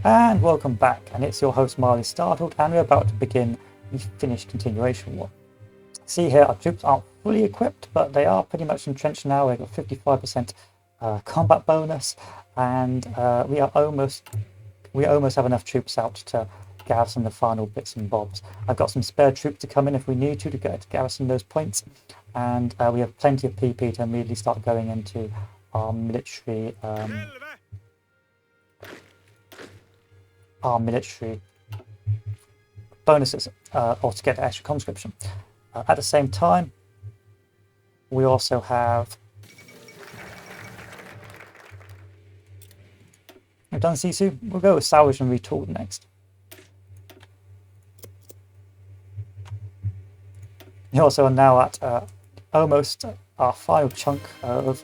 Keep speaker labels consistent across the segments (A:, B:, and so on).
A: And welcome back, and it's your host Marley Startled, and we're about to begin the Finnish continuation war. See here, our troops aren't fully equipped, but they are pretty much entrenched now. We've got 55% combat bonus, and we almost have enough troops out to garrison the final bits and bobs. I've got some spare troops to come in if we need to get to garrison those points, and we have plenty of PP to immediately start going into our military bonuses, or to get extra conscription. At the same time, we also have... We've done Sisu. We'll go with salvage and retool next. We also are now at almost our final chunk of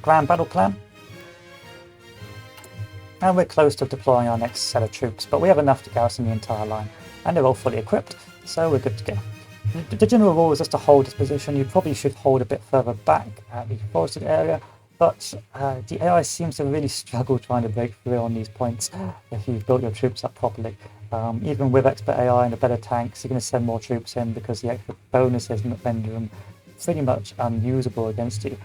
A: Grand Battle Plan. And we're close to deploying our next set of troops, but we have enough to garrison the entire line, and they're all fully equipped, so we're good to go. The general rule is just to hold this position. You probably should hold a bit further back at the forested area, but the AI seems to really struggle trying to break through on these points if you've built your troops up properly. Even with expert AI and the better tanks, you're going to send more troops in because the extra bonuses render them pretty much unusable against you.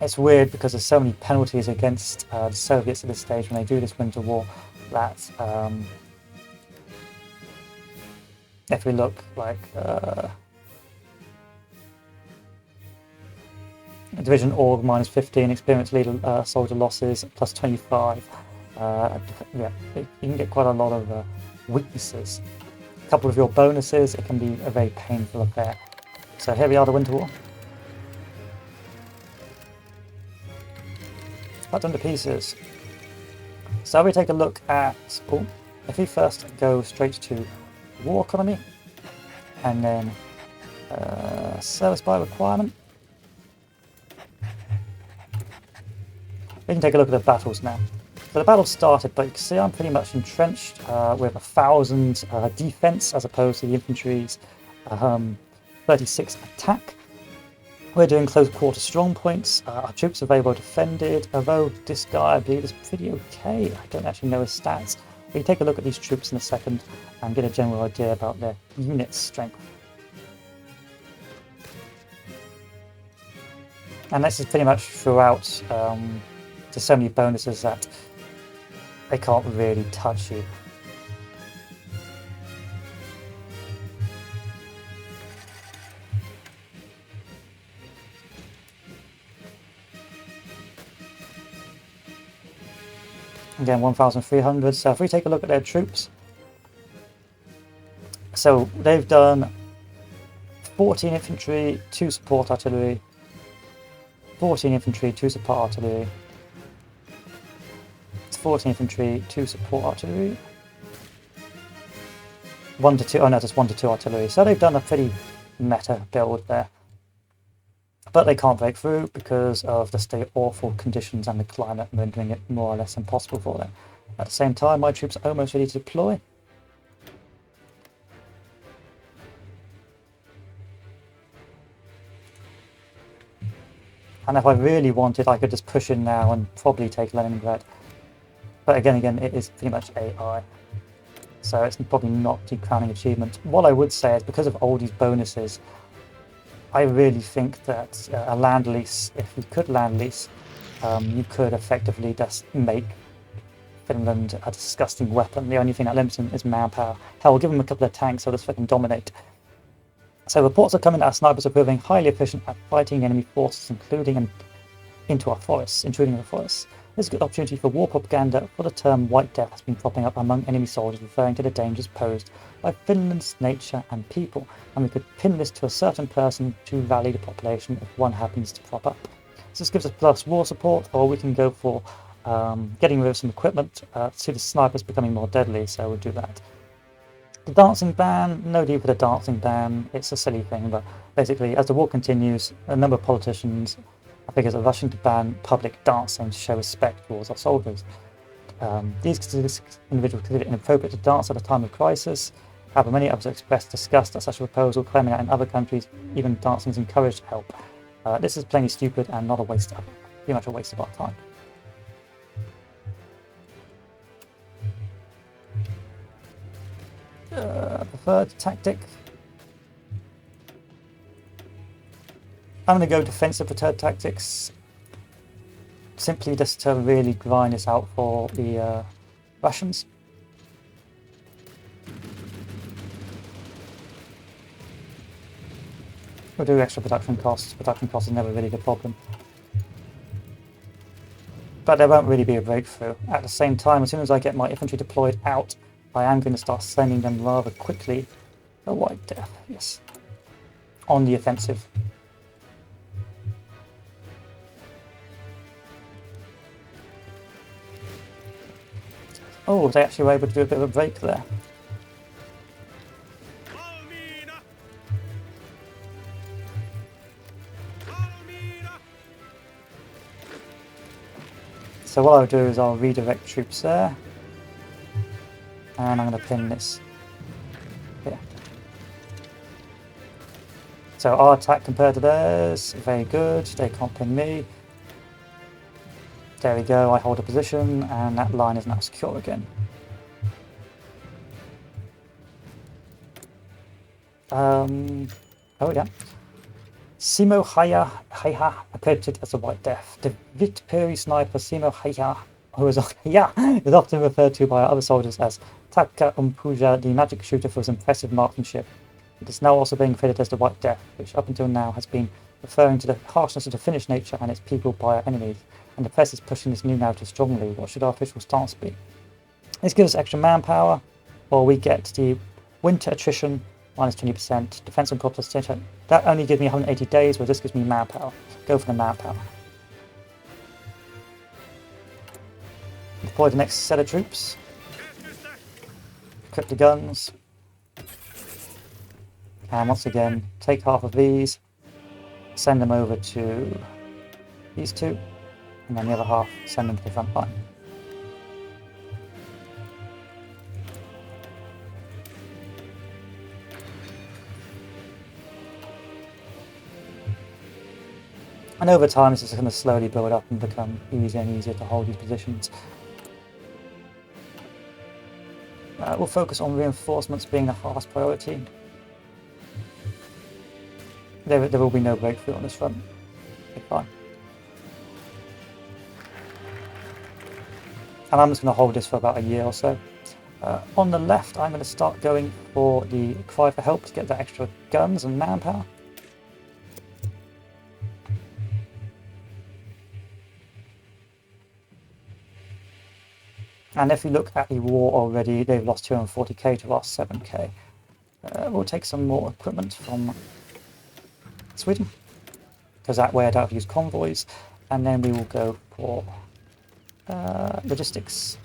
A: It's weird because there's so many penalties against the Soviets at this stage when they do this winter war that if we look like Division Org minus 15, experienced leader soldier losses plus 25. Yeah, you can get quite a lot of weaknesses. A couple of your bonuses, it can be a very painful affair. So here we are, the winter war. Cut them to pieces. So we take a look at, if we first go straight to war economy, and then service by requirement, we can take a look at the battles now. So the battle started, but you can see I'm pretty much entrenched with 1,000 defense as opposed to the infantry's 36 attack. We're doing close quarter strong points. Our troops are very well defended, although this guy I believe is pretty okay. I don't actually know his stats. We can take a look at these troops in a second and get a general idea about their unit strength. And this is pretty much throughout. There's so many bonuses that they can't really touch you. Again, 1,300. So if we take a look at their troops, so they've done 14 infantry, 2 support artillery, 14 infantry, 2 support artillery, 14 infantry, 2 support artillery, 1 to 2, oh no, just 1 to 2 artillery. So they've done a pretty meta build there. But they can't break through because of the awful conditions and the climate rendering it more or less impossible for them. At the same time, my troops are almost ready to deploy. And if I really wanted, I could just push in now and probably take Leningrad. But again, it is pretty much AI. So it's probably not the crowning achievement. What I would say is because of all these bonuses, I really think that a land lease, if we could land lease, you could effectively just make Finland a disgusting weapon. The only thing that limits them is manpower. Hell, give them a couple of tanks, they'll just fucking dominate. So reports are coming that our snipers are proving highly efficient at fighting enemy forces, intruding our forests. There's a good opportunity for war propaganda, for the term White Death has been popping up among enemy soldiers, referring to the dangers posed by Finland's nature and people, and we could pin this to a certain person to rally the population if one happens to prop up. So this gives us plus war support, or we can go for getting rid of some equipment, see the snipers becoming more deadly, so we'll do that. The dancing ban, no need for the dancing ban, it's a silly thing, but basically as the war continues, a number of politicians figures are rushing to ban public dancing to show respect towards our soldiers. These individuals consider it inappropriate to dance at a time of crisis. However, many others expressed disgust at such a proposal, claiming that in other countries, even dancing is encouraged to help. This is plainly stupid and not a waste of, pretty much a waste of our time. preferred tactic. I'm going to go defensive preferred tactics, simply just to really grind this out for the Russians. We'll do extra production costs. Production costs is never really the problem. But there won't really be a breakthrough. At the same time, as soon as I get my infantry deployed out, I am going to start sending them rather quickly. A White Death, yes. On the offensive. Oh, they actually were able to do a bit of a break there. So what I'll do is I'll redirect troops there. And I'm going to pin this here. So our attack compared to theirs, very good. They can't pin me. There we go, I hold a position, and that line is now secure again. Oh yeah. Simo Haya accredited as a White Death. The Vitperi sniper Simo Haya, who is often referred to by other soldiers as Taka Umpuja, the magic shooter for his impressive marksmanship. It is now also being credited as the White Death, which up until now has been referring to the harshness of the Finnish nature and its people by our enemies. And the press is pushing this new narrative strongly. What should our official stance be? This gives us extra manpower, or we get the winter attrition minus 20%, defense and corpus. That only gives me 180 days, whereas this gives me manpower. Go for the manpower. Deploy the next set of troops. Equip the guns. And once again, take half of these, send them over to these two. And then the other half, send them to the front line. And over time, this is going to slowly build up and become easier and easier to hold these positions. We'll focus on reinforcements being the highest priority. There will be no breakthrough on this front. Okay, fine. And I'm just going to hold this for about a year or so. On the left, I'm going to start going for the cry for help to get the extra guns and manpower. And if you look at the war already, they've lost 240k to our 7k. We'll take some more equipment from Sweden, because that way I don't have to use convoys. And then we will go for logistics.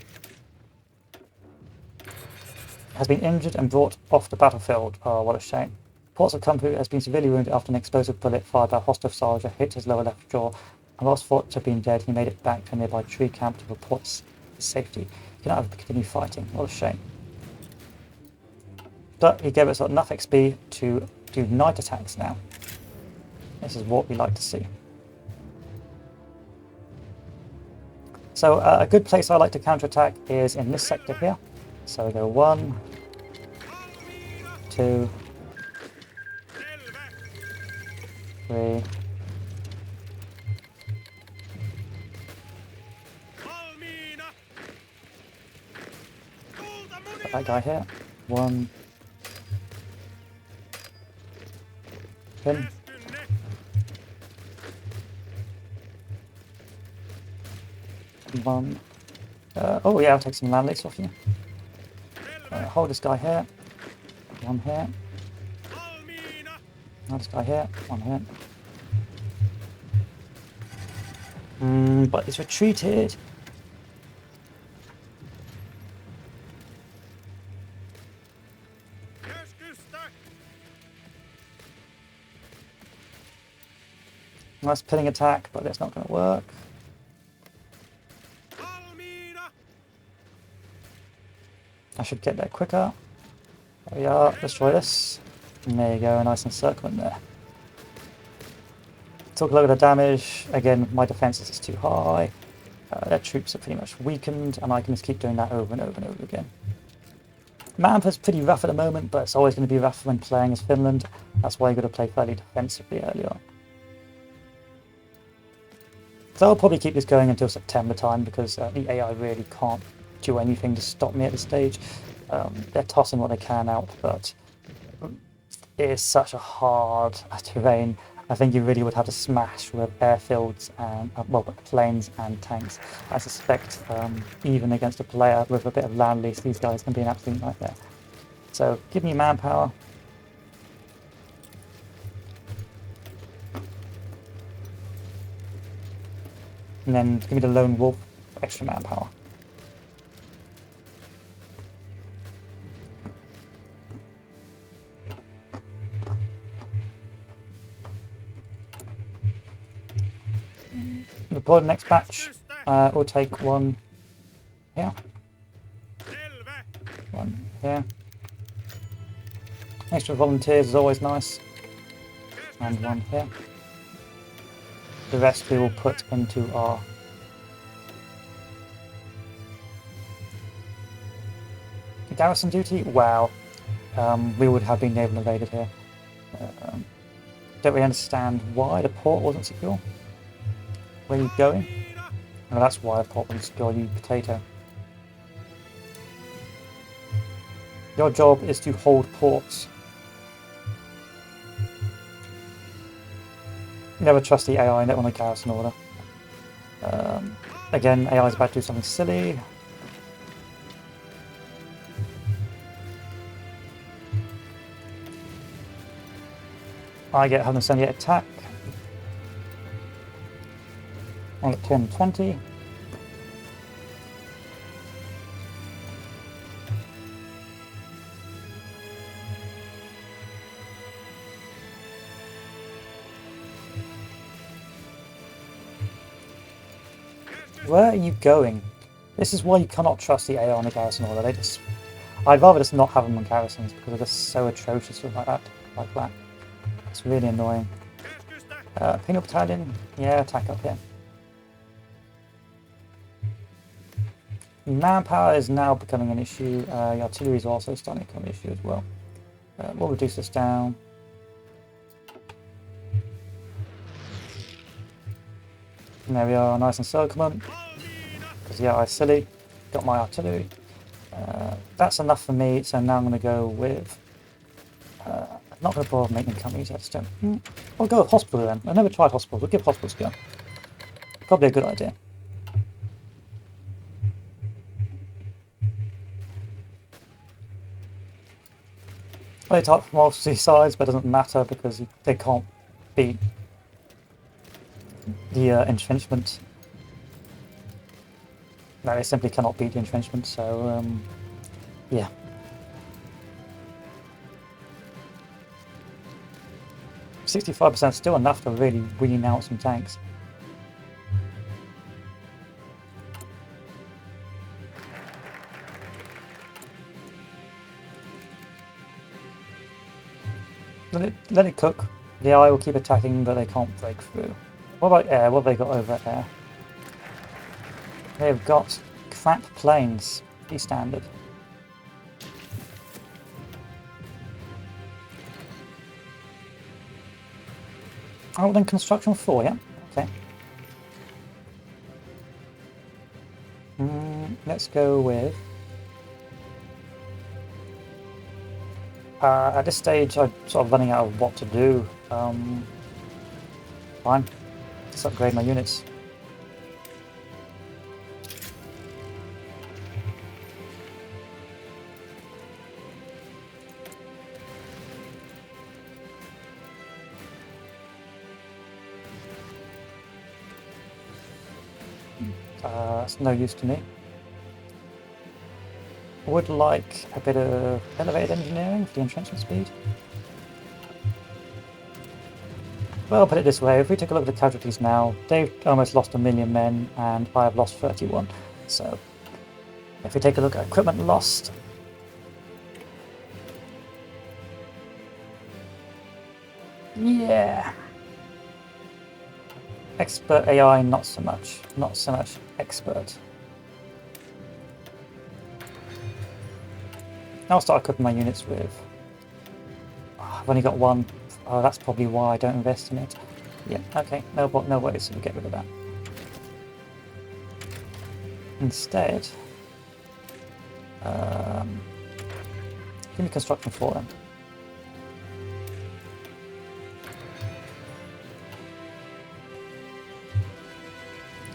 A: Has been injured and brought off the battlefield. Oh, what a shame. Reports of Kumpu has been severely wounded after an explosive bullet fired by a hostile soldier hit his lower left jaw. And whilst thought to have been dead, he made it back to a nearby tree camp to report his safety. He cannot have continued fighting. What a shame. But he gave us enough XP to do night attacks now. This is what we like to see. So a good place I like to counterattack is in this sector here. So we go 1, 2, 3. Put that guy here. 1. Pin. One. Oh yeah, I'll take some land leaks off you. Hold this guy here. 1 here. Hold this guy here. 1 here. But he's retreated. Nice pinning attack, but that's not going to work. I should get there quicker. There we are, destroy this. And there you go, a nice encirclement there. Took a look at the damage. Again, my defenses is too high. Their troops are pretty much weakened, and I can just keep doing that over and over and over again. Manpa's pretty rough at the moment, but it's always going to be rough when playing as Finland. That's why you've got to play fairly defensively early on. So I'll probably keep this going until September time, because the AI really can't do anything to stop me at this stage. They're tossing what they can out, but it is such a hard terrain. I think you really would have to smash with airfields and, well, planes and tanks. I suspect even against a player with a bit of land lease, these guys can be an absolute nightmare. So give me manpower. And then give me the lone wolf for extra manpower. Deploy the next batch. We'll take one here. One here. Extra volunteers is always nice. And one here. The rest we will put into our garrison duty. Wow, we would have been naval invaded here. Don't really understand why the port wasn't secure. Where are you going? Oh, that's why the port wasn't secure, you potato. Your job is to hold ports. Never trust the AI on a garrison order. Again, AI is about to do something silly. I get 178 attack. I get 220. Where are you going? This is why you cannot trust the AI on a garrison order. They just... I'd rather just not have them on garrisons because they're just so atrocious with like that. It's really annoying. Ping up battalion. Yeah, attack up here. Manpower is now becoming an issue. The artillery is also starting to become an issue as well. We'll reduce this down. And there we are, nice and circlement. Because yeah, I silly. Got my artillery. That's enough for me, so now I'm going to go with... I'm not going to bother making companies, I just don't... I'll go with hospital then. I've never tried hospitals, we'll give hospitals a go. Probably a good idea. They attack from all three sides, but it doesn't matter because they can't beat the entrenchment. No, they simply cannot beat the entrenchment, so yeah. %65% still enough to really wean out some tanks. Let it cook. The eye will keep attacking, but they can't break through. What about air? What have they got over air? They've got crap planes. Pretty standard. Oh, then construction 4, yeah? Okay. Let's go with... at this stage, I'm sort of running out of what to do. Fine. Let's upgrade my units. That's no use to me. Would like a bit of elevated engineering for the entrenchment speed. Well, I'll put it this way, if we take a look at the casualties now, they've almost lost 1 million men and I have lost 31. So, if we take a look at equipment lost, yeah. Expert AI, not so much. Not so much expert. I'll start equipping my units with... Oh, I've only got one. Oh, that's probably why I don't invest in it. Yeah, okay, no worries, so we get rid of that. Instead, give me construction 4 then.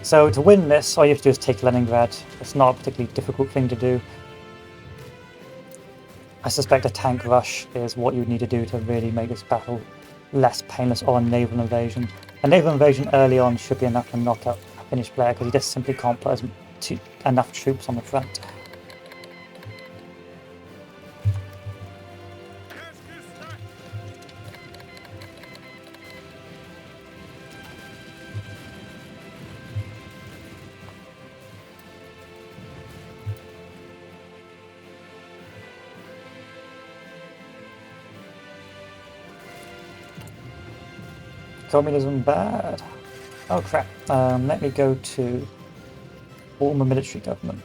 A: So to win this, all you have to do is take Leningrad. It's not a particularly difficult thing to do. I suspect a tank rush is what you would need to do to really make this battle less painless, or a naval invasion. A naval invasion early on should be enough to knock out a Finnish player because he just simply can't put enough troops on the front. Communism bad. Oh crap. Let me go to form a military government.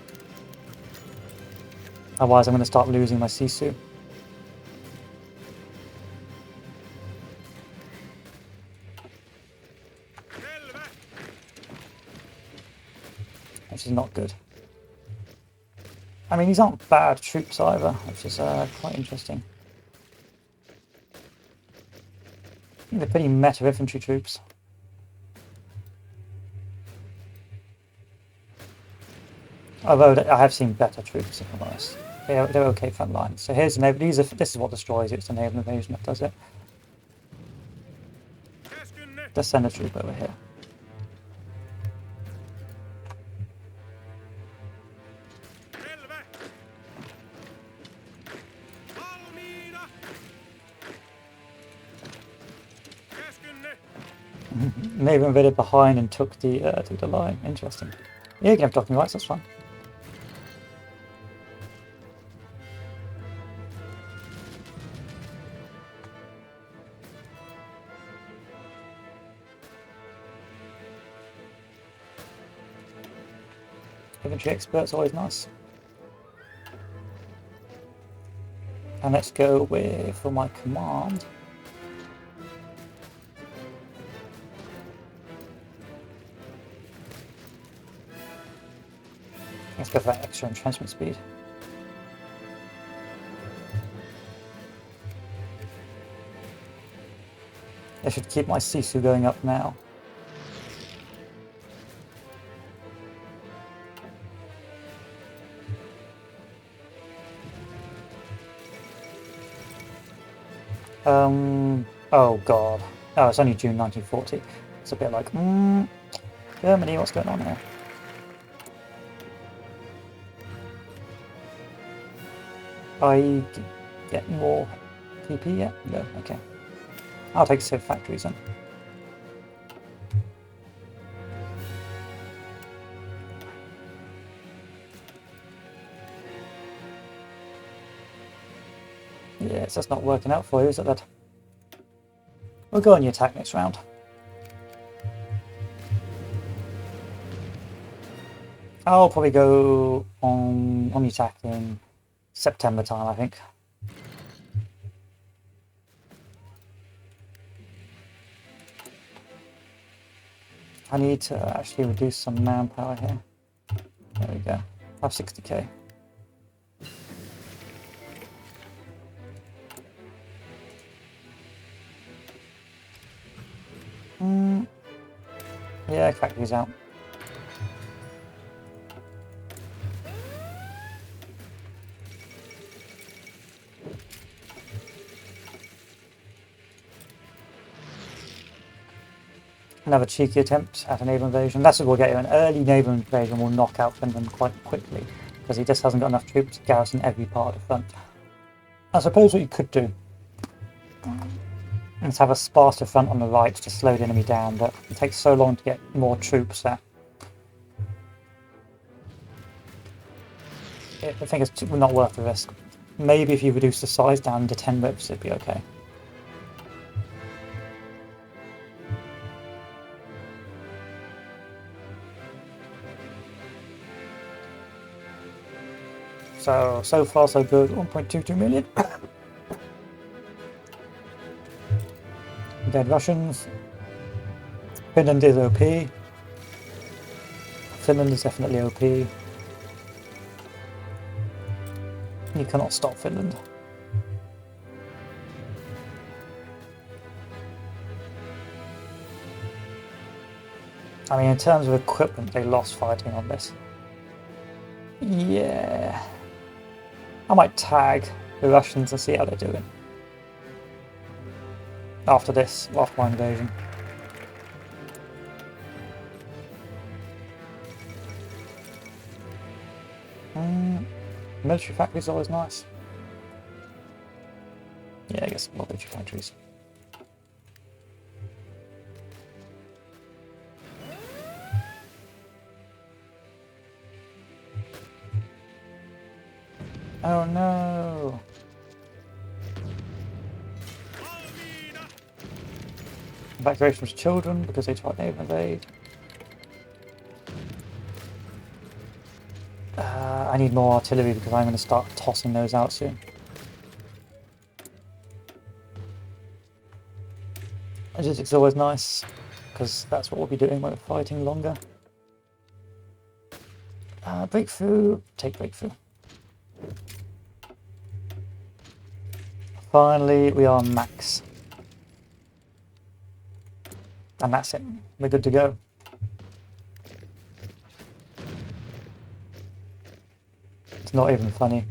A: Otherwise I'm going to start losing my Sisu. Which is not good. I mean, these aren't bad troops either, which is quite interesting. They're pretty meta infantry troops. Although I have seen better troops, if I'm honest. They're okay front lines. So here's an this is what destroys it. It's a naval invasion that does it. Let's send a troop over here. Naval invaded behind and took the line. Interesting. Yeah, you can have docking rights, that's fine. Infantry expert's always nice. And let's go with, for my command, let's go for that extra entrenchment speed. I should keep my Sisu going up now. Oh god. Oh, it's only June 1940. It's a bit like, Germany, what's going on here? I get more PP yet? No, okay. I'll take Civ factories then. Yeah, it's just not working out for you, is it that? We'll go on your attack next round. I'll probably go on the attack in September time, I think. I need to actually reduce some manpower here. There we go. I have 60k. Yeah, factory's out. Another cheeky attempt at a naval invasion. That's what we'll get you. An early naval invasion will knock out Finland quite quickly, because he just hasn't got enough troops to garrison every part of the front. I suppose what you could do is have a sparser front on the right to slow the enemy down, but it takes so long to get more troops that I think it's not worth the risk. Maybe if you reduce the size down to 10 whips, it'd be okay. So far so good. 1.22 million. Dead Russians. Finland is OP. Finland is definitely OP. You cannot stop Finland. I mean, in terms of equipment, they lost fighting on this. Yeah. I might tag the Russians and see how they're doing. After this, after my invasion. Military factories is always nice. Yeah, I guess more military factories. Oh no! Evacuation of children because they tried to invade. I need more artillery because I'm going to start tossing those out soon. Logistics is always nice because that's what we'll be doing when we're fighting longer. Breakthrough. Take breakthrough. Finally, we are max. And that's it. We're good to go. It's not even funny.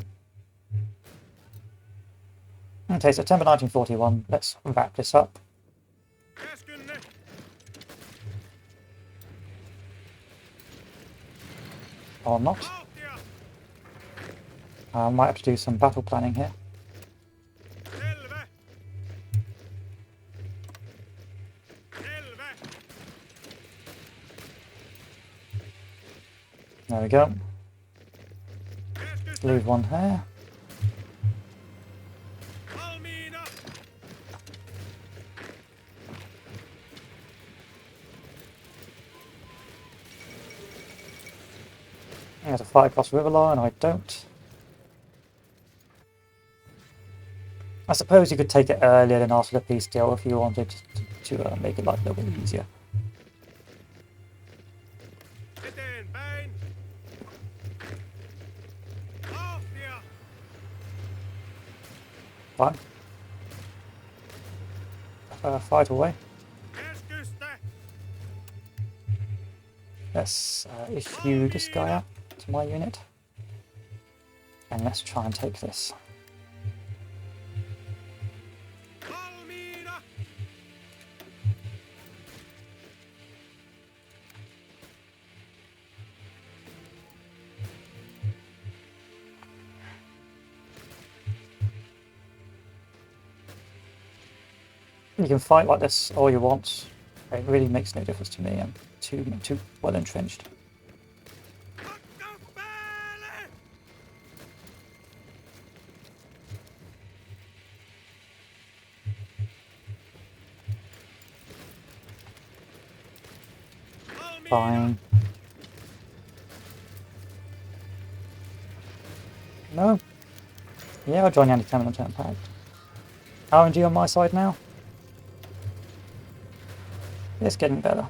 A: Okay, September 1941. Let's wrap this up. Or not. I might have to do some battle planning here. There we go. Leave one here. I have to fight across the river line, I don't. I suppose you could take it earlier than after the peace deal if you wanted to make it life a little bit easier. Fine. Fight away. Let's issue this guy out to my unit. And let's try and take this. You can fight like this all you want. It really makes no difference to me. I'm too well entrenched. Fine. No. Yeah, I'll join the Anti-Terminal Pact. RNG on my side now. It's getting better.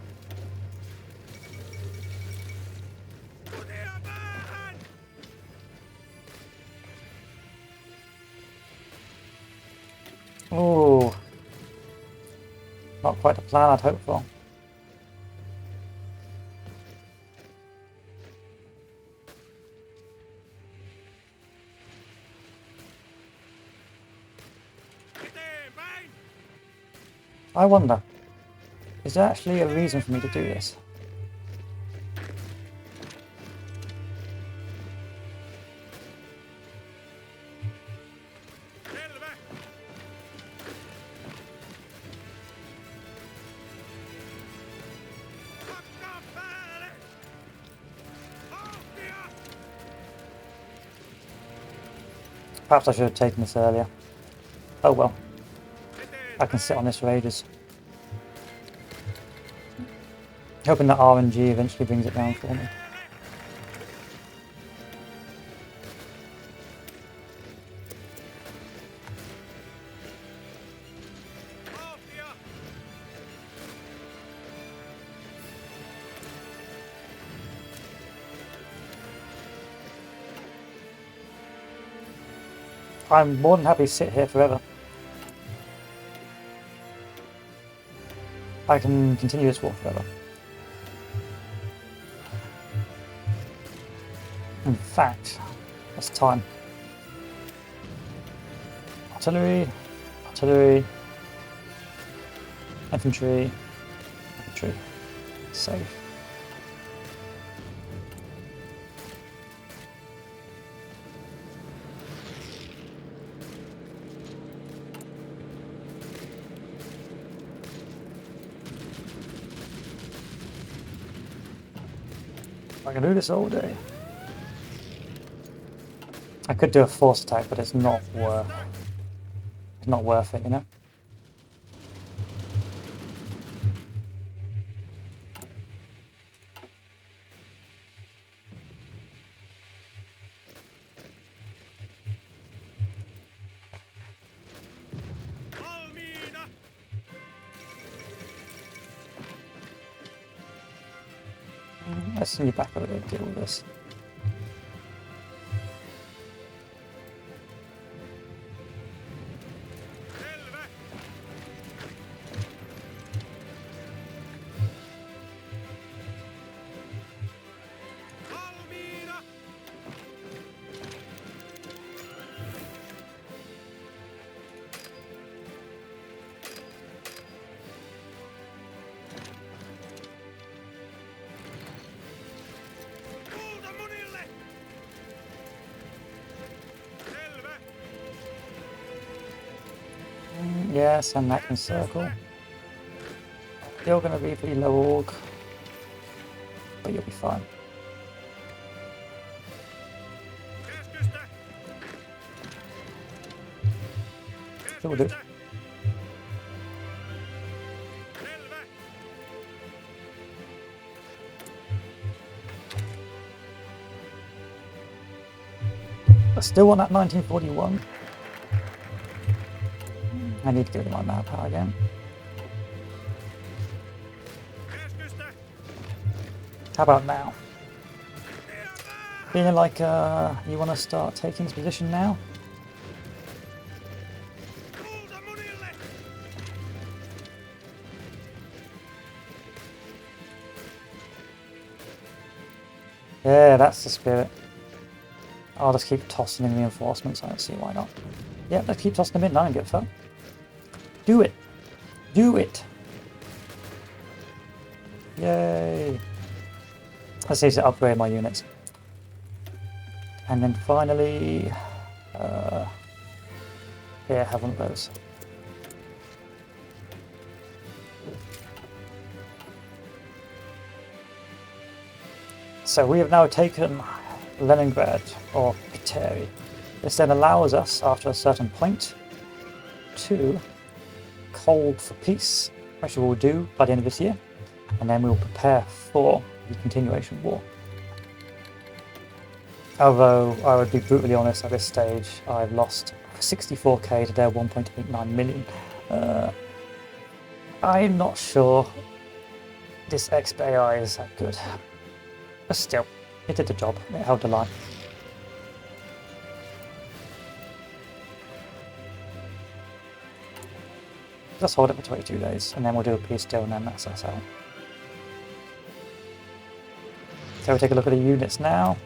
A: Oh, not quite the plan I'd hoped for. I wonder, is there actually a reason for me to do this? Perhaps I should have taken this earlier. Oh well. I can sit on this for ages. Hoping that RNG eventually brings it down for me. I'm more than happy to sit here forever. I can continue this war forever. In fact, it's time. Artillery, artillery, infantry, infantry. Save. I can do this all day. I could do a force attack, but it's not worth it, you know? Let's send you back over there to deal with this. Yes, and that can circle. You're going to be pretty low org, but you'll be fine. Still do. I still want that 1941. I need to give it my manpower again. How about now? Feeling like you want to start taking this position now? Yeah, that's the spirit. I'll just keep tossing in reinforcements. I don't see why not. Yeah, let's keep tossing them in. I don't give a fuck. Do it! Do it! Yay! Let's see to upgrade my units. And then finally... yeah, have one of those. So we have now taken Leningrad, or Kateri. This then allows us, after a certain point, to hold for peace, which we will do by the end of this year, and then we will prepare for the continuation war. Although I would be brutally honest, at this stage I've lost 64k to their 1.89 million. I'm not sure this XBAI is that good, but still, it did the job, it held the line. Let's hold it for 22 days, and then we'll do a peace deal, and then that's us out. So we'll take a look at the units now.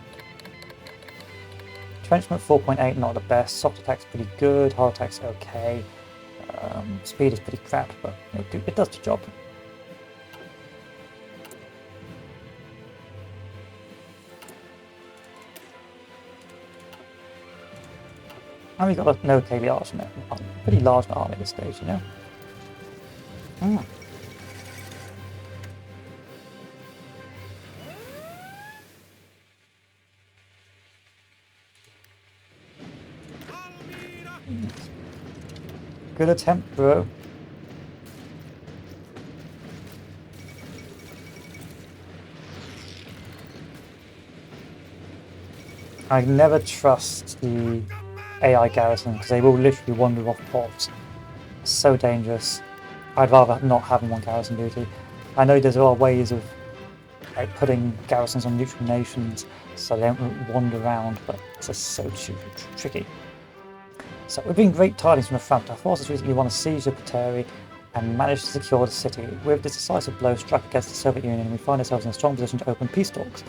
A: Entrenchment 4.8, not the best. Soft attack's pretty good. Hard attack's okay. Speed is pretty crap, but it does the job. And we've got no KVRs in it. Pretty large army at this stage, you know? Good attempt, bro. I never trust the AI garrison because they will literally wander off ports. It's so dangerous. I'd rather not have them on garrison duty. I know there are ways of like putting garrisons on neutral nations so they don't wander around, but it's just so tricky. So we've been great tidings from the front. Our forces recently won a siege of Pateri and managed to secure the city. With this decisive blow struck against the Soviet Union, we find ourselves in a strong position to open peace talks.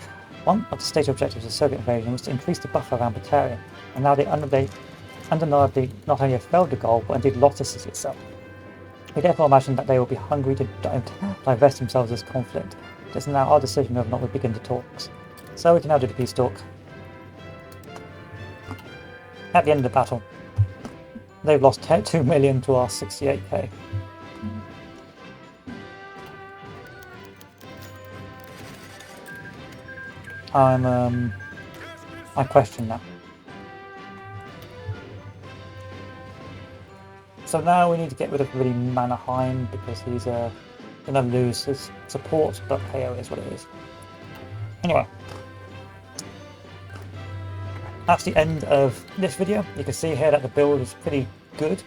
A: One of the stated objectives of the Soviet invasion was to increase the buffer around Pateri, and now they undeniably not only have failed the goal, but indeed lost the city itself. We therefore imagine that they will be hungry to divest themselves of this conflict. It is now our decision whether or not we begin the talks. So we can now do the peace talk. At the end of the battle, they've lost 2 million to our 68k. I question that. So now we need to get rid of really Mannerheim because he's going to lose his support, but hey, it is what it is. Anyway, that's the end of this video. You can see here that the build is pretty good.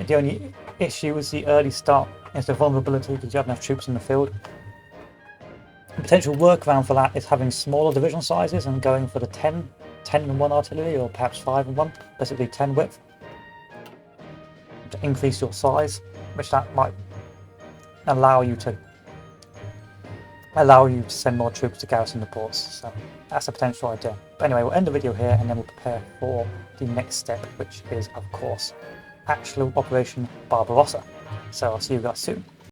A: The only issue is the early start is the vulnerability because you have enough troops in the field. A potential workaround for that is having smaller division sizes and going for the 10 and 1 artillery, or perhaps 5 and 1, basically 10 width, to increase your size, which that might allow you to send more troops to garrison the ports. So that's a potential idea. But anyway, we'll end the video here and then we'll prepare for the next step, which is of course actual Operation Barbarossa. So I'll see you guys soon.